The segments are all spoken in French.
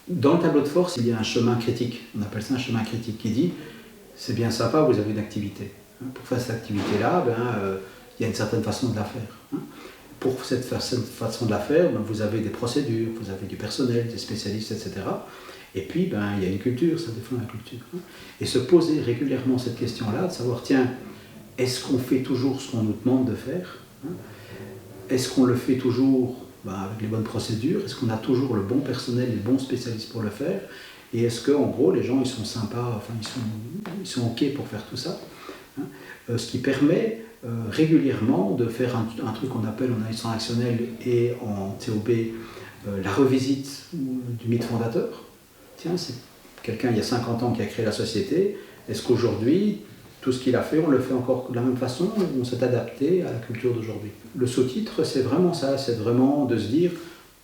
Dans le tableau de force, il y a un chemin critique, on appelle ça un chemin critique, qui dit c'est bien sympa, vous avez une activité. Pour faire cette activité-là, il y a une certaine façon de la faire. Pour cette façon de la faire, vous avez des procédures, vous avez du personnel, des spécialistes, etc. Et puis, il y a une culture, ça défend la culture. Et se poser régulièrement cette question-là, de savoir, tiens, est-ce qu'on fait toujours ce qu'on nous demande de faire? Est-ce qu'on le fait toujours avec les bonnes procédures? Est-ce qu'on a toujours le bon personnel, les bons spécialistes pour le faire? Et est-ce qu'en gros, les gens, ils sont sympas, enfin, ils sont OK pour faire tout ça? Ce qui permet régulièrement de faire un truc qu'on appelle en analyse transactionnelle et en TOB la revisite du mythe fondateur. Tiens, c'est quelqu'un il y a 50 ans qui a créé la société. Est-ce qu'aujourd'hui, tout ce qu'il a fait, on le fait encore de la même façon ou on s'est adapté à la culture d'aujourd'hui? Le sous-titre, c'est vraiment ça, c'est vraiment de se dire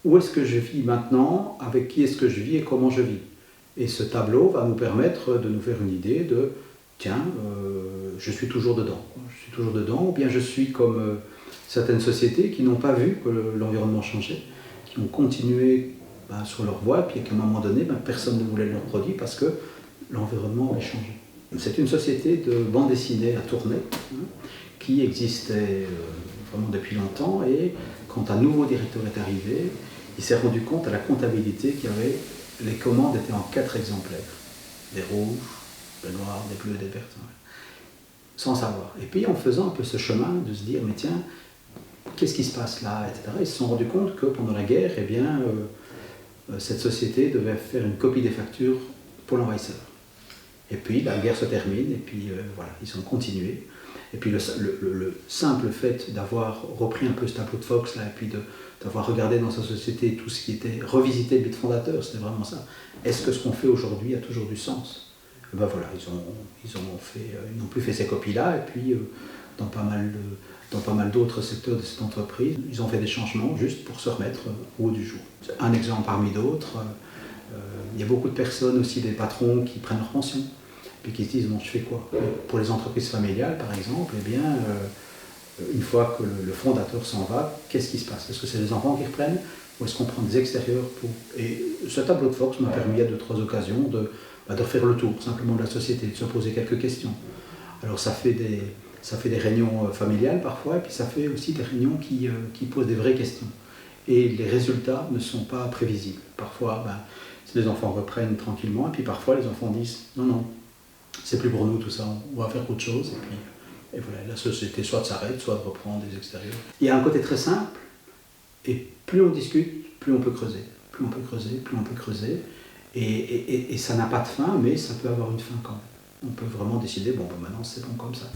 où est-ce que je vis maintenant, avec qui est-ce que je vis et comment je vis. Et ce tableau va nous permettre de nous faire une idée de tiens, je suis toujours dedans. Je suis toujours dedans, ou bien je suis comme certaines sociétés qui n'ont pas vu que l'environnement changeait, qui ont continué sur leur voie, puis qu'à un moment donné, personne ne voulait leurs produits parce que l'environnement avait changé. C'est une société de bande dessinée à tourner, qui existait vraiment depuis longtemps, et quand un nouveau directeur est arrivé, il s'est rendu compte à la comptabilité qu'il y avait, les commandes étaient en 4 exemplaires, des rouges, des noirs, des bleus, des verts, sans savoir. Et puis en faisant un peu ce chemin de se dire, mais tiens, qu'est-ce qui se passe là, etc. Ils se sont rendus compte que pendant la guerre, cette société devait faire une copie des factures pour l'envahisseur. Et puis la guerre se termine, et puis voilà, ils ont continué. Et puis le simple fait d'avoir repris un peu ce tableau de Fox, là, et puis d'avoir regardé dans sa société tout ce qui était revisité le mythe fondateur, c'était vraiment ça. Est-ce que ce qu'on fait aujourd'hui a toujours du sens? Et ben voilà, ils n'ont plus fait ces copies-là, et puis dans pas mal d'autres secteurs de cette entreprise, ils ont fait des changements juste pour se remettre au haut du jour. Un exemple parmi d'autres, il y a beaucoup de personnes aussi, des patrons qui prennent leur pension, puis qui se disent, bon, je fais quoi? Pour les entreprises familiales, par exemple, une fois que le fondateur s'en va, qu'est-ce qui se passe? Est-ce que c'est les enfants qui reprennent, ou est-ce qu'on prend des extérieurs pour... Et ce tableau de Fox m'a permis à 2-3 occasions de refaire le tour simplement de la société, de se poser quelques questions. Alors ça fait des réunions familiales parfois, et puis ça fait aussi des réunions qui posent des vraies questions. Et les résultats ne sont pas prévisibles. Parfois, les enfants reprennent tranquillement, et puis parfois les enfants disent non, c'est plus pour nous tout ça, on va faire autre chose. Et voilà, la société soit s'arrête, soit reprend des extérieurs. Il y a un côté très simple, et plus on discute, plus on peut creuser. Plus on peut creuser, plus on peut creuser. Et ça n'a pas de fin, mais ça peut avoir une fin quand même. On peut vraiment décider, bon, maintenant c'est bon comme ça.